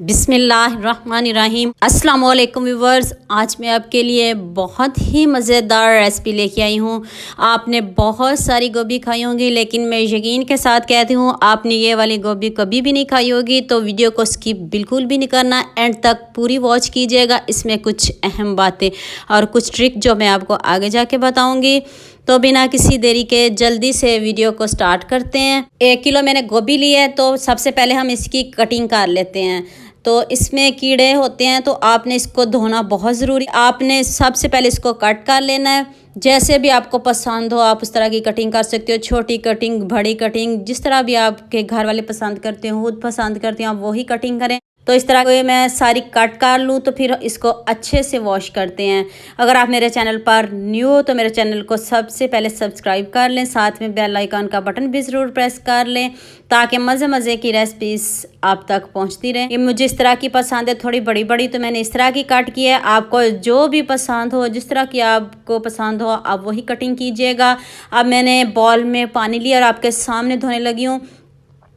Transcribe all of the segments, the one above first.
बिस्मिल्लाहिर्रहमानिर्रहीम। अस्सलाम वालेकुम व्यूवर्स, आज मैं आपके लिए बहुत ही मज़ेदार रेसिपी लेके आई हूँ। आपने बहुत सारी गोभी खाई होंगी, लेकिन मैं यकीन के साथ कहती हूँ आपने ये वाली गोभी कभी भी नहीं खाई होगी। तो वीडियो को स्किप बिल्कुल भी नहीं करना, एंड तक पूरी वॉच कीजिएगा। इसमें कुछ अहम बातें और कुछ ट्रिक जो मैं आपको आगे जाके बताऊँगी। तो बिना किसी देरी के जल्दी से वीडियो को स्टार्ट करते हैं। 1 किलो मैंने गोभी ली है, तो सबसे पहले हम इसकी कटिंग कर लेते हैं। तो इसमें कीड़े होते हैं, तो आपने इसको धोना बहुत ज़रूरी। आपने सबसे पहले इसको कट कर लेना है। जैसे भी आपको पसंद हो आप उस तरह की कटिंग कर सकते हो, छोटी कटिंग, बड़ी कटिंग, जिस तरह भी आपके घर वाले पसंद करते हो, खुद पसंद करते हो, आप वही कटिंग करें। तो इस तरह के मैं सारी कट कर लूँ, तो फिर इसको अच्छे से वॉश करते हैं। अगर आप मेरे चैनल पर न्यू हो तो मेरे चैनल को सबसे पहले सब्सक्राइब कर लें, साथ में बेल आइकन का बटन भी ज़रूर प्रेस कर लें, ताकि मज़े मज़े की रेसिपीज़ आप तक पहुंचती रहें। ये मुझे इस तरह की पसंद है, थोड़ी बड़ी बड़ी, तो मैंने इस तरह की कट की है। आपको जो भी पसंद हो, जिस तरह की आपको पसंद हो, आप वही कटिंग कीजिएगा। अब मैंने बॉल में पानी लिया और आपके सामने धोने लगी हूँ।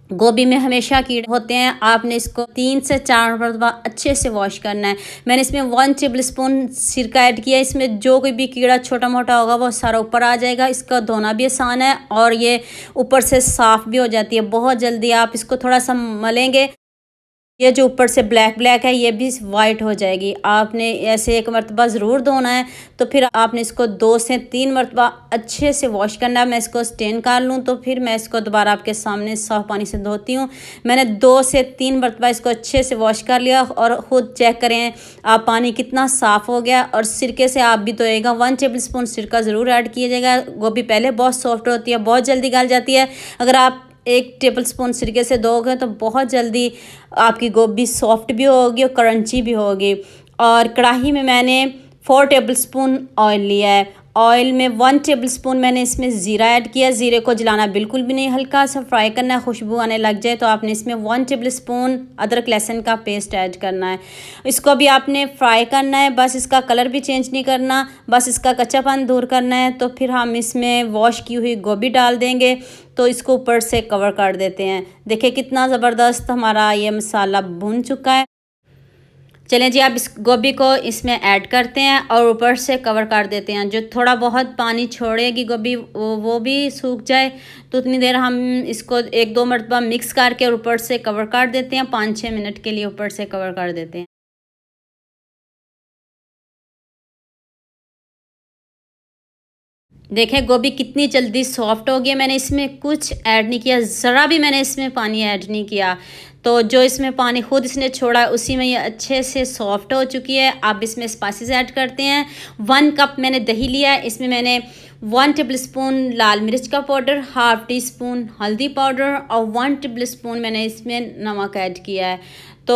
गोभी में हमेशा कीड़े होते हैं, आपने इसको 3 से 4 मरतबा अच्छे से वॉश करना है। मैंने इसमें 1 टेबल स्पून सिरका ऐड किया है। इसमें जो कोई भी कीड़ा छोटा मोटा होगा वो सारा ऊपर आ जाएगा। इसका धोना भी आसान है और ये ऊपर से साफ़ भी हो जाती है बहुत जल्दी। आप इसको थोड़ा सा मलेंगे, ये जो ऊपर से ब्लैक ब्लैक है ये भी वाइट हो जाएगी। आपने ऐसे 1 मरतबा ज़रूर धोना है। तो फिर आपने इसको 2 से 3 मरतबा अच्छे से वॉश करना है। मैं इसको स्टेन कर लूँ, तो फिर मैं इसको दोबारा आपके सामने साफ़ पानी से धोती हूँ। मैंने 2 से 3 मरतबा इसको अच्छे से वॉश कर लिया, और ख़ुद चेक करें आप पानी कितना साफ़ हो गया। और सिरके से आप भी धोएगा, 1 टेबल स्पून सिरका ज़रूर ऐड कीजिएगा। गोभी पहले बहुत सॉफ्ट होती है, बहुत जल्दी गल जाती है। अगर आप 1 टेबल स्पून सिरके से धोओगे तो बहुत जल्दी आपकी गोभी सॉफ्ट भी होगी और क्रंची भी होगी। और कढ़ाई में मैंने 4 टेबल स्पून ऑयल लिया है। ऑयल में 1 टेबल स्पून मैंने इसमें ज़ीरा ऐड किया। ज़ीरे को जलाना बिल्कुल भी नहीं, हल्का सा फ्राई करना है। खुशबू आने लग जाए तो आपने इसमें 1 टेबल स्पून अदरक लहसुन का पेस्ट ऐड करना है। इसको भी आपने फ्राई करना है, बस इसका कलर भी चेंज नहीं करना, बस इसका कच्चापन दूर करना है। तो फिर हम इसमें वॉश की हुई गोभी डाल देंगे। तो इसको ऊपर से कवर कर देते हैं। देखिए कितना ज़बरदस्त हमारा ये मसाला भुन चुका है। चलें जी, अब इस गोभी को इसमें ऐड करते हैं और ऊपर से कवर कर देते हैं। जो थोड़ा बहुत पानी छोड़ेगी गोभी वो भी सूख जाए, तो उतनी देर हम इसको 1-2 मरतबा मिक्स करके और ऊपर से कवर कर देते हैं। 5-6 मिनट के लिए ऊपर से कवर कर देते हैं। देखें गोभी कितनी जल्दी सॉफ्ट हो गई है। मैंने इसमें कुछ ऐड नहीं किया, ज़रा भी मैंने इसमें पानी ऐड नहीं किया। तो जो इसमें पानी खुद इसने छोड़ा है उसी में ये अच्छे से सॉफ्ट हो चुकी है। अब इसमें स्पाइसेस ऐड करते हैं। 1 कप मैंने दही लिया है। इसमें मैंने 1 टेबल स्पून लाल मिर्च का पाउडर, हाफ़ टी स्पून हल्दी पाउडर और 1 टेबल स्पून मैंने इसमें नमक ऐड किया है। तो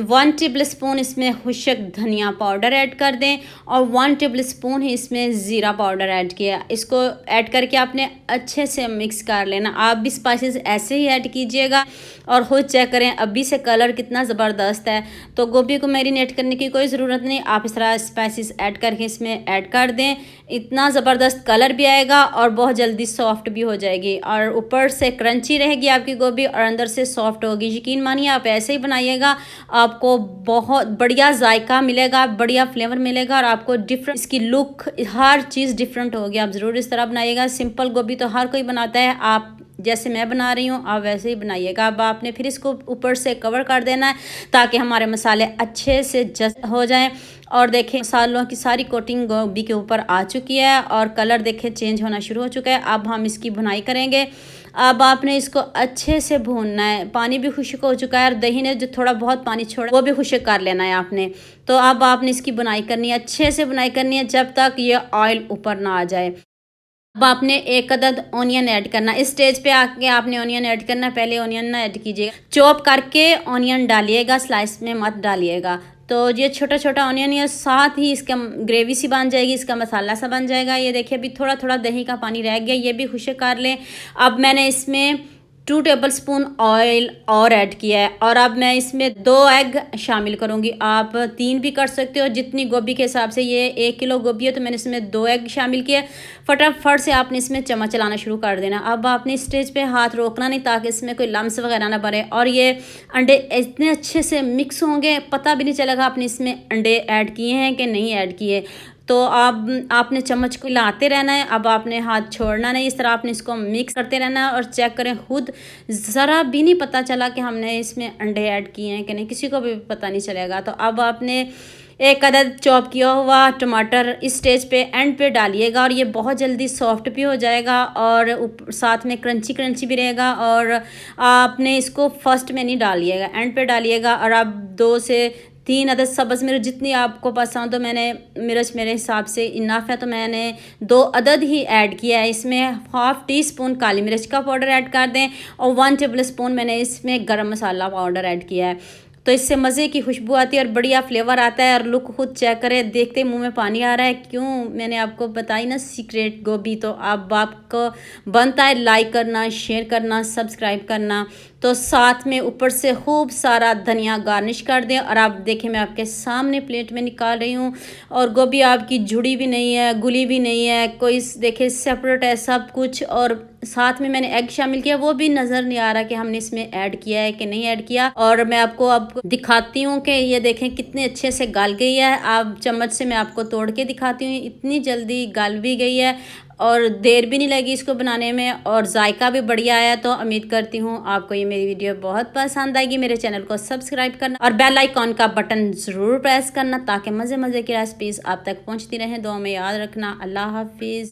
1 टेबल स्पून इसमें खुशक धनिया पाउडर ऐड कर दें और 1 टेबल स्पून ही इसमें ज़ीरा पाउडर ऐड किया। इसको ऐड करके आपने अच्छे से मिक्स कर लेना। आप भी स्पाइसेस ऐसे ही ऐड कीजिएगा और ख़ुद चेक करें अभी से कलर कितना ज़बरदस्त है। तो गोभी को मैरिनेट करने की कोई ज़रूरत नहीं, आप इस तरह स्पाइसेस ऐड करके इसमें ऐड कर दें। इतना ज़बरदस्त कलर भी आएगा और बहुत जल्दी सॉफ्ट भी हो जाएगी, और ऊपर से क्रंची रहेगी आपकी गोभी और अंदर से सॉफ्ट होगी। यकीन मानिए आप ऐसे ही बनाइएगा, आपको बहुत बढ़िया जायका मिलेगा, बढ़िया फ्लेवर मिलेगा, और आपको डिफरेंट इसकी लुक, हर चीज़ डिफरेंट होगी। आप ज़रूर इस तरह बनाइएगा। सिंपल गोभी तो हर कोई बनाता है, आप जैसे मैं बना रही हूँ आप वैसे ही बनाइएगा। अब आपने फिर इसको ऊपर से कवर कर देना है ताकि हमारे मसाले अच्छे से जस्ट हो जाएं। और देखें मसालों की सारी कोटिंग गोभी के ऊपर आ चुकी है और कलर देखें चेंज होना शुरू हो चुका है। अब हम इसकी भुनाई करेंगे। अब आपने इसको अच्छे से भूनना है। पानी भी खुश्क हो चुका है और दही ने जो थोड़ा बहुत पानी छोड़ा वो भी खुश्क कर लेना है आपने। तो अब आपने इसकी बुनाई करनी है, अच्छे से बुनाई करनी है जब तक ये ऑयल ऊपर ना आ जाए। अब आपने 1 अदद ऑनियन ऐड करना। इस स्टेज पे आके आपने ऑनियन ऐड करना, पहले ऑनियन ना ऐड कीजिएगा। चॉप करके ऑनियन डालिएगा, स्लाइस में मत डालिएगा। तो ये छोटा छोटा ऑनियन है, साथ ही इसका ग्रेवी सी बन जाएगी, इसका मसाला सा बन जाएगा। ये देखिए अभी थोड़ा थोड़ा दही का पानी रह गया, ये भी खुश्क कर लें। अब मैंने इसमें 2 टेबलस्पून ऑयल और ऐड किया है और अब मैं इसमें 2 एग शामिल करूँगी। आप 3 भी कर सकते हो, जितनी गोभी के हिसाब से। ये 1 किलो गोभी है तो मैंने इसमें 2 एग शामिल किया। फटाफट से आपने इसमें चम्मच चलाना शुरू कर देना। अब आपने स्टेज पे हाथ रोकना नहीं ताकि इसमें कोई लम्स वगैरह ना बने, और ये अंडे इतने अच्छे से मिक्स होंगे पता भी नहीं चलेगा आपने इसमें अंडे ऐड किए हैं कि नहीं ऐड किए। तो आपने चम्मच को हिलाते रहना है। अब आपने हाथ छोड़ना नहीं, इस तरह आपने इसको मिक्स करते रहना है और चेक करें खुद। ज़रा भी नहीं पता चला कि हमने इसमें अंडे ऐड किए हैं कि नहीं, किसी को भी पता नहीं चलेगा। तो अब आपने 1 अदद चॉप किया हुआ टमाटर इस स्टेज पे एंड पे डालिएगा और ये बहुत जल्दी सॉफ्ट भी हो जाएगा और साथ में क्रंची क्रंची भी रहेगा। और आपने इसको फर्स्ट में नहीं डालिएगा, एंड पे डालिएगा। और आप 2 से 3 अदद सब्ज़ मिर्च, जितनी आपको पसंद हो। मैंने मिर्च मेरे हिसाब से इनफ है तो मैंने 2 अदद ही ऐड किया है। इसमें हाफ़ टी स्पून काली मिर्च का पाउडर ऐड कर दें और 1 टेबल स्पून मैंने इसमें गरम मसाला पाउडर ऐड किया है। तो इससे मज़े की खुशबू आती है और बढ़िया फ्लेवर आता है। और लुक खुद चेक करें, देखते मुंह में पानी आ रहा है। क्यों, मैंने आपको बताई ना सीक्रेट गोभी। तो अब आपको बनता है लाइक करना, शेयर करना, सब्सक्राइब करना। तो साथ में ऊपर से खूब सारा धनिया गार्निश कर दें। और आप देखें मैं आपके सामने प्लेट में निकाल रही हूँ और गोभी आपकी जुड़ी भी नहीं है, गुली भी नहीं है, कोई देखे सेपरेट है सब कुछ। और साथ में मैंने एग शामिल किया, वो भी नज़र नहीं आ रहा कि हमने इसमें ऐड किया है कि नहीं ऐड किया। और मैं आपको अब दिखाती हूँ कि ये देखें कितने अच्छे से गल गई है। आप चम्मच से मैं आपको तोड़ के दिखाती हूँ, इतनी जल्दी गल भी गई है और देर भी नहीं लगी इसको बनाने में और जायका भी बढ़िया आया। तो उम्मीद करती हूँ आपको ये मेरी वीडियो बहुत पसंद आएगी। मेरे चैनल को सब्सक्राइब करना और बेल आइकॉन का बटन ज़रूर प्रेस करना ताकि मज़े मज़े की रेसिपीज़ आप तक पहुँचती रहें। दुआ में याद रखना। अल्लाह हाफिज़।